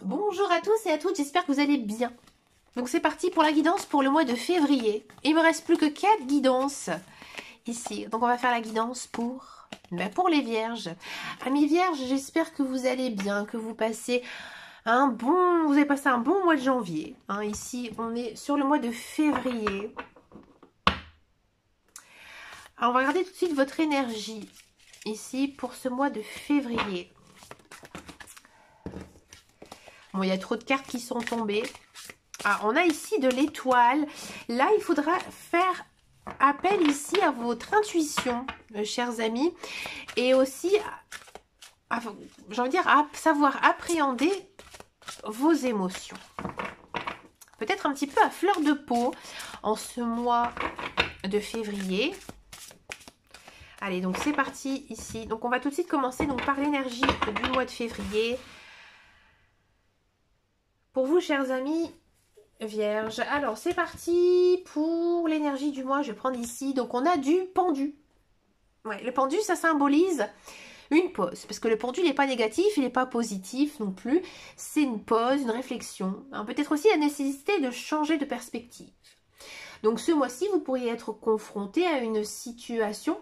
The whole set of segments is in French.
Bonjour à tous et à toutes, j'espère que vous allez bien. Donc c'est parti pour la guidance pour le mois de février. Il me reste plus que 4 guidances ici. Donc on va faire la guidance pour les vierges. Amis vierges, j'espère que vous allez bien, que vous passez vous avez passé un bon mois de janvier. Ici, on est sur le mois de février. Alors on va regarder tout de suite votre énergie ici pour ce mois de février. Bon, il y a trop de cartes qui sont tombées. Ah, on a ici de l'étoile. Là, il faudra faire appel ici à votre intuition, chers amis. Et aussi, j'ai envie de dire, à savoir appréhender vos émotions. Peut-être un petit peu à fleur de peau en ce mois de février. Allez, donc c'est parti ici. Donc, on va tout de suite commencer donc, par l'énergie du mois de février. Pour vous, chers amis vierges. Alors, c'est parti pour l'énergie du mois. Je vais prendre ici. Donc, on a du pendu. Ouais, le pendu, ça symbolise une pause. Parce que le pendu, il n'est pas négatif, il n'est pas positif non plus. C'est une pause, une réflexion. Peut-être aussi la nécessité de changer de perspective. Donc, ce mois-ci, vous pourriez être confronté à une situation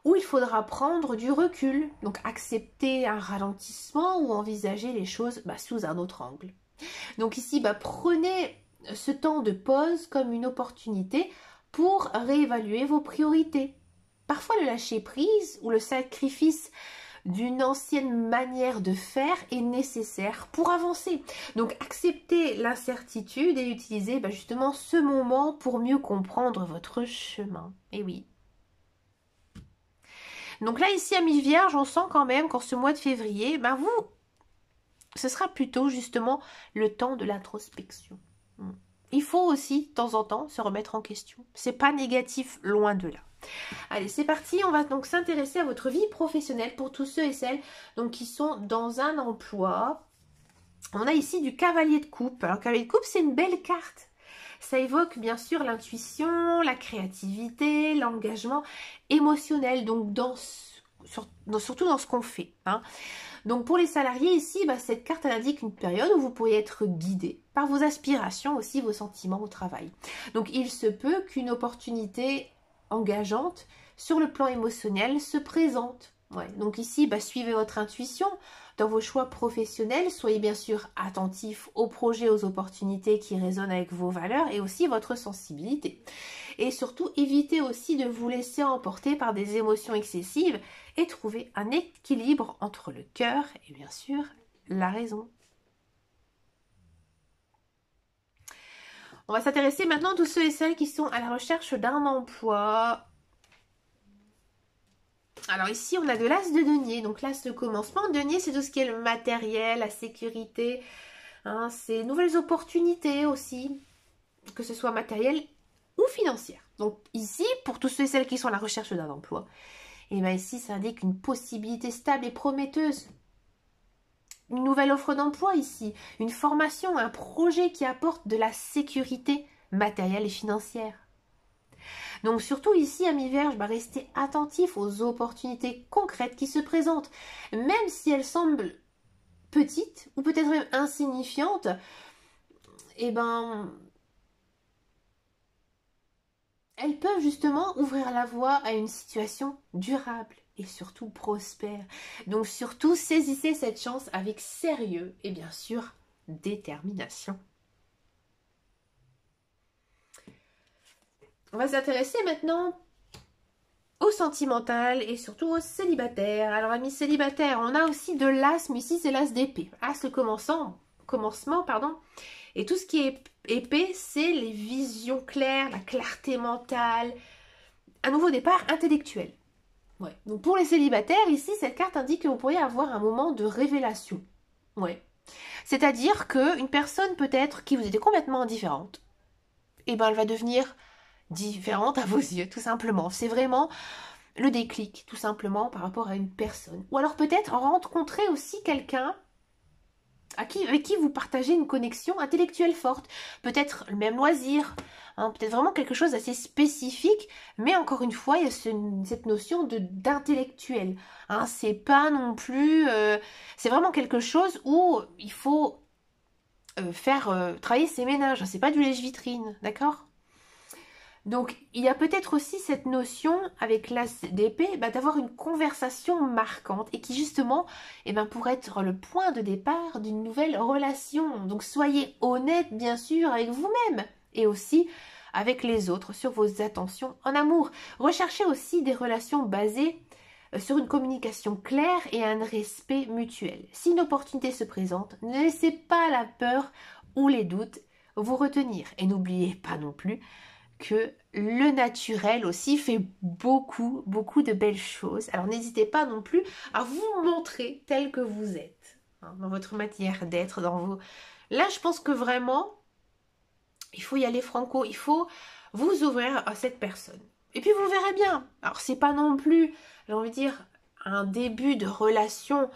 où il faudra prendre du recul. Donc, accepter un ralentissement ou envisager les choses sous un autre angle. Donc ici, prenez ce temps de pause comme une opportunité pour réévaluer vos priorités. Parfois, le lâcher prise ou le sacrifice d'une ancienne manière de faire est nécessaire pour avancer. Donc, acceptez l'incertitude et utilisez justement ce moment pour mieux comprendre votre chemin. Et oui. Donc là, ici, amis vierges, on sent quand même qu'en ce mois de février, ce sera plutôt justement le temps de l'introspection. Il faut aussi, de temps en temps, se remettre en question. C'est pas négatif, loin de là. Allez, c'est parti. On va donc s'intéresser à votre vie professionnelle pour tous ceux et celles qui sont dans un emploi. On a ici du cavalier de coupe. Alors, cavalier de coupe, c'est une belle carte. Ça évoque bien sûr l'intuition, la créativité, l'engagement émotionnel. Donc, surtout dans ce qu'on fait. Donc pour les salariés ici, cette carte elle indique une période où vous pourriez être guidé par vos aspirations, aussi vos sentiments au travail. Donc il se peut qu'une opportunité engageante sur le plan émotionnel se présente. Donc ici, suivez votre intuition dans vos choix professionnels. Soyez bien sûr attentifs aux projets, aux opportunités qui résonnent avec vos valeurs et aussi votre sensibilité. Et surtout, évitez aussi de vous laisser emporter par des émotions excessives et trouvez un équilibre entre le cœur et bien sûr la raison. On va s'intéresser maintenant à tous ceux et celles qui sont à la recherche d'un emploi. Alors ici, on a de l'as de denier. Donc l'as de commencement. Denier, c'est tout ce qui est le matériel, la sécurité. C'est nouvelles opportunités aussi, que ce soit matériel ou financière. Donc ici, pour tous ceux et celles qui sont à la recherche d'un emploi, et ici, ça indique une possibilité stable et prometteuse. Une nouvelle offre d'emploi ici, une formation, un projet qui apporte de la sécurité matérielle et financière. Donc surtout ici, amis vierges, restez attentifs aux opportunités concrètes qui se présentent. Même si elles semblent petites ou peut-être même insignifiantes, elles peuvent justement ouvrir la voie à une situation durable et surtout prospère. Donc surtout, saisissez cette chance avec sérieux et bien sûr détermination. On va s'intéresser maintenant au sentimental et surtout aux célibataires. Alors, amis célibataires, on a aussi de l'as, mais ici c'est l'as d'épée. As le commencement, pardon. Et tout ce qui est épée, c'est les visions claires, la clarté mentale, un nouveau départ intellectuel. Donc pour les célibataires, ici, cette carte indique que vous pourriez avoir un moment de révélation. C'est-à-dire qu'une personne peut-être qui vous était complètement indifférente, elle va devenir différente à vos yeux, tout simplement. C'est vraiment le déclic, tout simplement, par rapport à une personne. Ou alors peut-être rencontrer aussi quelqu'un avec qui vous partagez une connexion intellectuelle forte. Peut-être le même loisir, peut-être vraiment quelque chose d'assez spécifique, mais encore une fois, il y a cette notion d'intellectuel. C'est pas non plus... c'est vraiment quelque chose où il faut travailler ses méninges. C'est pas du lèche-vitrine, d'accord? Donc, il y a peut-être aussi cette notion avec l'as d'épée d'avoir une conversation marquante et qui justement pourrait être le point de départ d'une nouvelle relation. Donc, soyez honnête bien sûr avec vous-même et aussi avec les autres sur vos attentions en amour. Recherchez aussi des relations basées sur une communication claire et un respect mutuel. Si une opportunité se présente, ne laissez pas la peur ou les doutes vous retenir. Et n'oubliez pas non plus que le naturel aussi fait beaucoup de belles choses. Alors n'hésitez pas non plus à vous montrer tel que vous êtes, hein, dans votre manière d'être, dans vos... Là, je pense que vraiment, il faut y aller franco, il faut vous ouvrir à cette personne. Et puis vous verrez bien. Alors c'est pas non plus, j'ai envie de dire, un début de relation,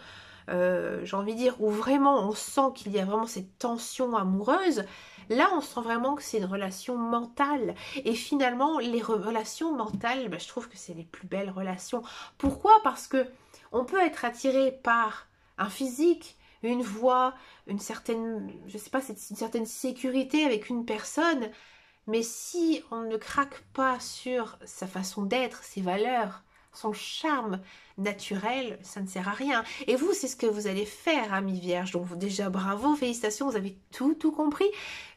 j'ai envie de dire, où vraiment on sent qu'il y a vraiment cette tension amoureuse. Là, on sent vraiment que c'est une relation mentale. Et finalement, les relations mentales, je trouve que c'est les plus belles relations. Pourquoi? Parce que on peut être attiré par un physique, une voix, une certaine, je sais pas, une certaine sécurité avec une personne. Mais si on ne craque pas sur sa façon d'être, ses valeurs, son charme naturel, ça ne sert à rien. Et vous, c'est ce que vous allez faire, amis vierges. Donc déjà, bravo, félicitations, vous avez tout compris.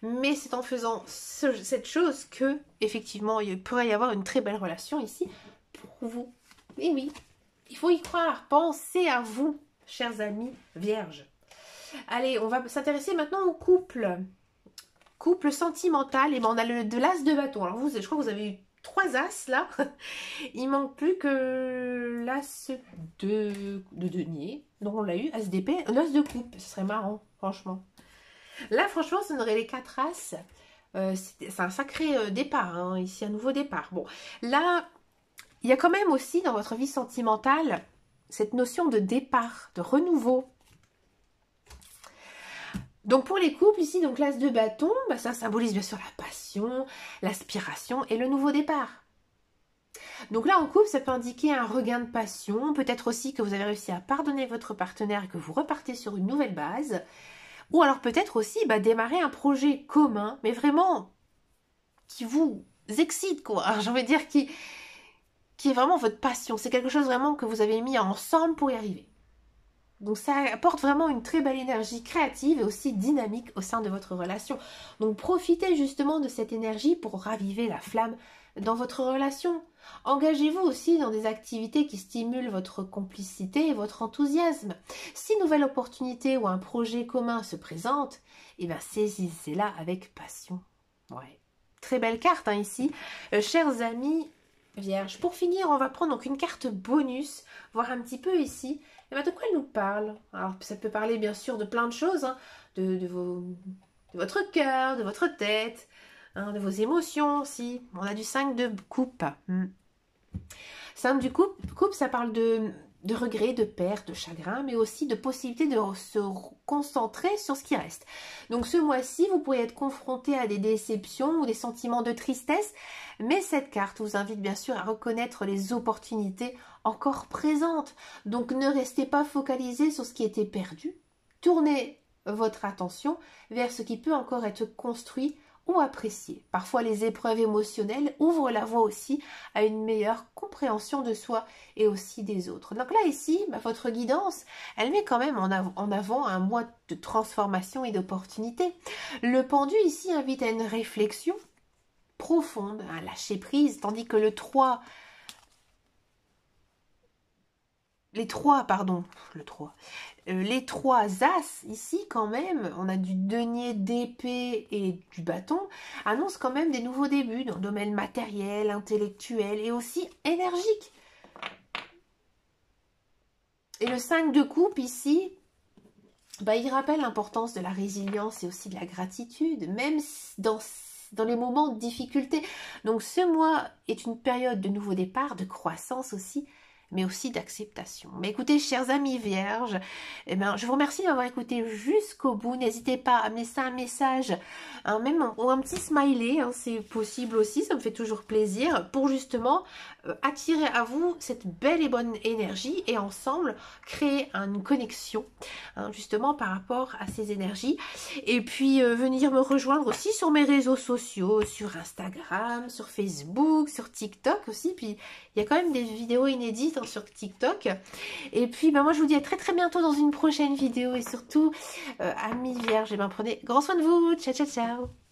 Mais c'est en faisant cette chose que, effectivement, il pourrait y avoir une très belle relation ici pour vous. Et oui, il faut y croire. Pensez à vous, chers amis vierges. Allez, on va s'intéresser maintenant au couple. Couple sentimental, et on a de l'as de bâton. Alors vous, je crois que vous avez eu 3 as là. Il manque plus que l'as de denier. Donc on l'a eu, as d'épée, l'as de coupe. Ce serait marrant, franchement. Là, franchement, ça aurait les 4 as. C'est un sacré départ, hein, ici, un nouveau départ. Bon, là, il y a quand même aussi dans votre vie sentimentale cette notion de départ, de renouveau. Donc pour les couples ici, donc l'as de bâton, ça symbolise bien sûr la passion, l'aspiration et le nouveau départ. Donc là en couple, ça peut indiquer un regain de passion, peut-être aussi que vous avez réussi à pardonner votre partenaire et que vous repartez sur une nouvelle base. Ou alors peut-être aussi démarrer un projet commun, mais vraiment qui vous excite, quoi. J'ai envie de dire qui est vraiment votre passion. C'est quelque chose vraiment que vous avez mis ensemble pour y arriver. Donc ça apporte vraiment une très belle énergie créative et aussi dynamique au sein de votre relation. Donc profitez justement de cette énergie pour raviver la flamme dans votre relation. Engagez-vous aussi dans des activités qui stimulent votre complicité et votre enthousiasme. Si une nouvelle opportunité ou un projet commun se présente, saisissez-la avec passion. Ouais. Très belle carte hein, ici. Chers amis vierges, pour finir, on va prendre donc une carte bonus, voir un petit peu ici. De quoi elle nous parle? Alors, ça peut parler bien sûr de plein de choses, hein, de votre cœur, de votre tête, hein, de vos émotions aussi. On a du 5 de coupe. 5 du coupe, ça parle de regrets, de perte, de chagrin, mais aussi de possibilité de se concentrer sur ce qui reste. Donc ce mois-ci, vous pourriez être confronté à des déceptions ou des sentiments de tristesse, mais cette carte vous invite bien sûr à reconnaître les opportunités encore présentes. Donc ne restez pas focalisé sur ce qui était perdu. Tournez votre attention vers ce qui peut encore être construit ou apprécié. Parfois, les épreuves émotionnelles ouvrent la voie aussi à une meilleure compréhension de soi et aussi des autres. Donc là, ici, votre guidance, elle met quand même en avant un mois de transformation et d'opportunité. Le pendu ici invite à une réflexion profonde, à lâcher prise, tandis que les trois as ici quand même, on a du denier d'épée et du bâton, annoncent quand même des nouveaux débuts dans le domaine matériel, intellectuel et aussi énergique. Et le 5 de coupe ici, il rappelle l'importance de la résilience et aussi de la gratitude, même dans les moments de difficulté. Donc ce mois est une période de nouveau départ, de croissance aussi, mais aussi d'acceptation. Mais écoutez, chers amis vierges, eh ben, je vous remercie d'avoir écouté jusqu'au bout. N'hésitez pas à me laisser un message, hein, même ou un petit smiley, hein, c'est possible aussi, ça me fait toujours plaisir, pour justement attirer à vous cette belle et bonne énergie et ensemble créer une connexion, hein, justement par rapport à ces énergies. Et puis venir me rejoindre aussi sur mes réseaux sociaux, sur Instagram, sur Facebook, sur TikTok aussi. Puis il y a quand même des vidéos inédites, hein, sur TikTok. Et puis ben, moi je vous dis à très très bientôt dans une prochaine vidéo. Et surtout, amis vierges, et ben, prenez grand soin de vous. Ciao ciao ciao.